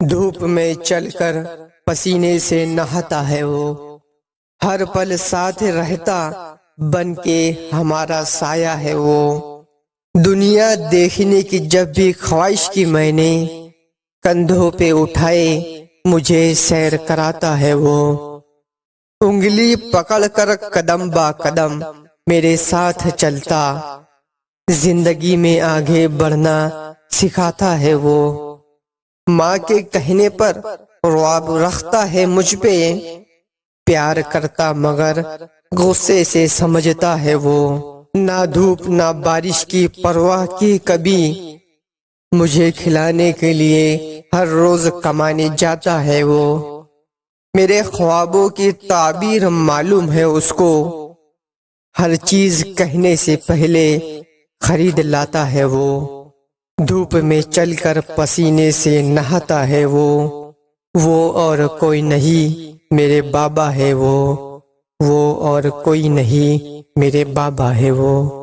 धूप में चलकर पसीने से नहाता है वो, हर पल साथ रहता बन के हमारा साया है वो। दुनिया देखने की जब भी ख्वाहिश की मैंने, कंधों पे उठाए मुझे सैर कराता है वो। उंगली पकड़कर कदम बा कदम मेरे साथ चलता, जिंदगी में आगे बढ़ना सिखाता है वो। माँ के कहने पर ख्वाब रखता है मुझ पे, प्यार करता मगर गुस्से से समझता है वो। ना धूप ना बारिश की परवाह की कभी, मुझे खिलाने के लिए हर रोज कमाने जाता है वो। मेरे ख्वाबों की ताबीर मालूम है उसको, हर चीज कहने से पहले खरीद लाता है वो। धूप में चलकर पसीने से नहाता है वो और कोई नहीं मेरे बाबा है वो और कोई नहीं मेरे बाबा है वो।